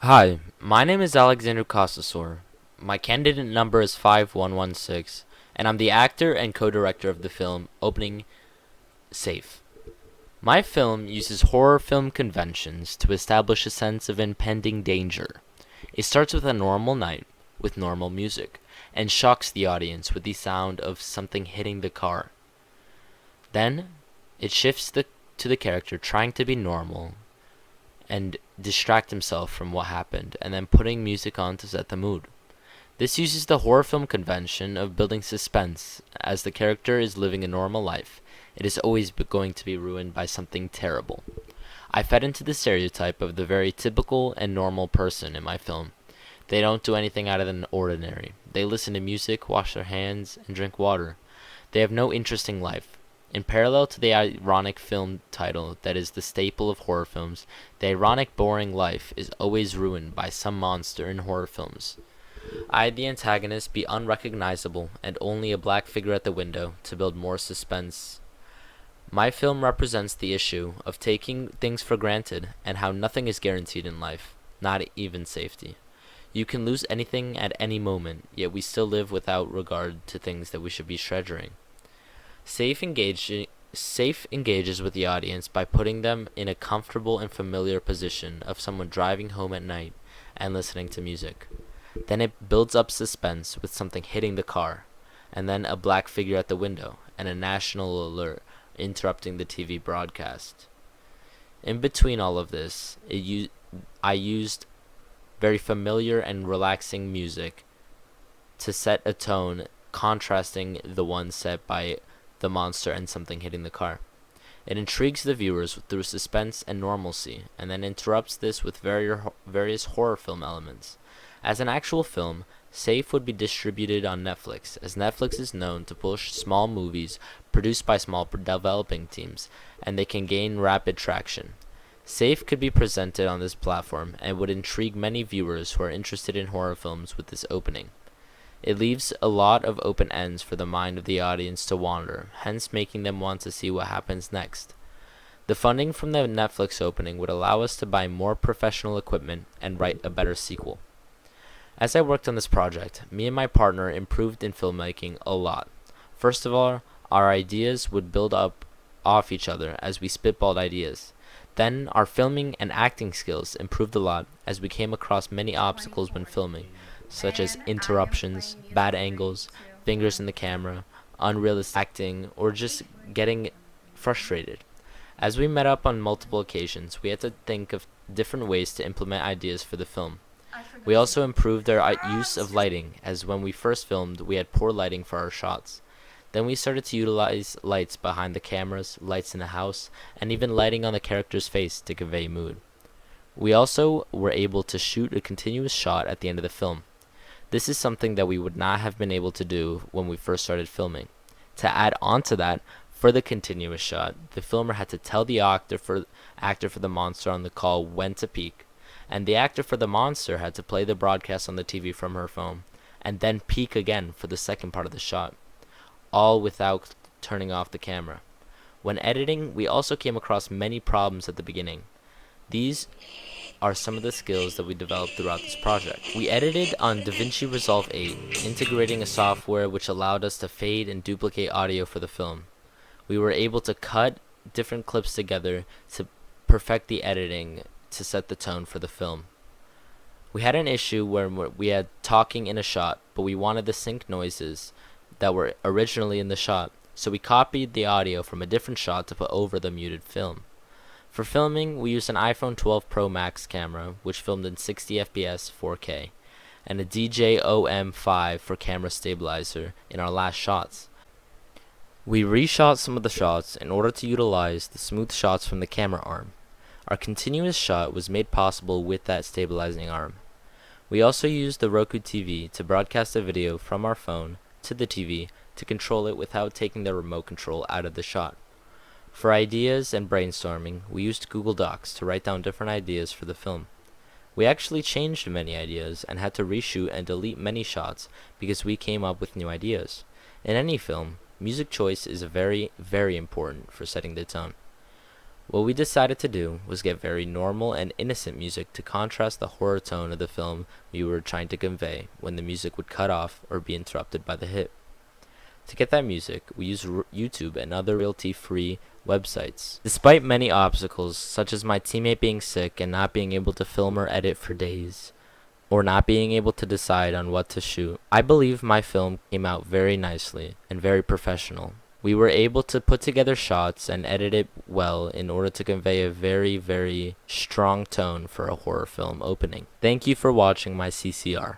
Hi, my name is Alexandru Costisor. My candidate number is 5116, and I'm the actor and co-director of the film Opening Safe. My film uses horror film conventions to establish a sense of impending danger. It starts with a normal night, with normal music, and shocks the audience with the sound of something hitting the car. Then, it shifts to the character trying to be normal and distract himself from what happened, and then putting music on to set the mood. This uses the horror film convention of building suspense, as the character is living a normal life. It is always going to be ruined by something terrible. I fed into the stereotype of the very typical and normal person in my film. They don't do anything out of the ordinary. They listen to music, wash their hands, and drink water. They have no interesting life. In parallel to the ironic film title that is the staple of horror films, the ironic boring life is always ruined by some monster in horror films. I had the antagonist be unrecognizable and only a black figure at the window to build more suspense. My film represents the issue of taking things for granted and how nothing is guaranteed in life, not even safety. You can lose anything at any moment, yet we still live without regard to things that we should be treasuring. Safe engages with the audience by putting them in a comfortable and familiar position of someone driving home at night and listening to music. Then it builds up suspense with something hitting the car, and then a black figure at the window, and a national alert interrupting the TV broadcast. In between all of this, I used very familiar and relaxing music to set a tone contrasting the one set by the monster and something hitting the car. It intrigues the viewers through suspense and normalcy, and then interrupts this with various horror film elements. As an actual film, Safe would be distributed on Netflix, as Netflix is known to push small movies produced by small developing teams, and they can gain rapid traction. Safe could be presented on this platform and would intrigue many viewers who are interested in horror films with this opening. It leaves a lot of open ends for the mind of the audience to wander, hence making them want to see what happens next. The funding from the Netflix opening would allow us to buy more professional equipment and write a better sequel. As I worked on this project, me and my partner improved in filmmaking a lot. First of all, our ideas would build up off each other as we spitballed ideas. Then, our filming and acting skills improved a lot as we came across many obstacles when filming, such as interruptions, bad angles, fingers in the camera, unrealistic acting, or just getting frustrated. As we met up on multiple occasions, we had to think of different ways to implement ideas for the film. We also improved our use of lighting, as when we first filmed, we had poor lighting for our shots. Then we started to utilize lights behind the cameras, lights in the house, and even lighting on the character's face to convey mood. We also were able to shoot a continuous shot at the end of the film. This is something that we would not have been able to do when we first started filming. To add on to that, for the continuous shot, the filmer had to tell the actor for the monster on the call when to peek, and the actor for the monster had to play the broadcast on the TV from her phone, and then peek again for the second part of the shot, all without turning off the camera. When editing, we also came across many problems at the beginning. These are some of the skills that we developed throughout this project. We edited on DaVinci Resolve 8, integrating a software which allowed us to fade and duplicate audio for the film. We were able to cut different clips together to perfect the editing to set the tone for the film. We had an issue where we had talking in a shot, but we wanted the sync noises that were originally in the shot, so we copied the audio from a different shot to put over the muted film. For filming, we used an iPhone 12 Pro Max camera, which filmed in 60 FPS 4K, and a DJI-5 for camera stabilizer in our last shots. We reshot some of the shots in order to utilize the smooth shots from the camera arm. Our continuous shot was made possible with that stabilizing arm. We also used the Roku TV to broadcast a video from our phone to the TV to control it without taking the remote control out of the shot. For ideas and brainstorming, we used Google Docs to write down different ideas for the film. We actually changed many ideas and had to reshoot and delete many shots because we came up with new ideas. In any film, music choice is very, very important for setting the tone. What we decided to do was get very normal and innocent music to contrast the horror tone of the film we were trying to convey when the music would cut off or be interrupted by the hit. To get that music, we used YouTube and other royalty-free websites. Despite many obstacles, such as my teammate being sick and not being able to film or edit for days, or not being able to decide on what to shoot, I believe my film came out very nicely and very professional. We were able to put together shots and edit it well in order to convey a very, very strong tone for a horror film opening. Thank you for watching my CCR.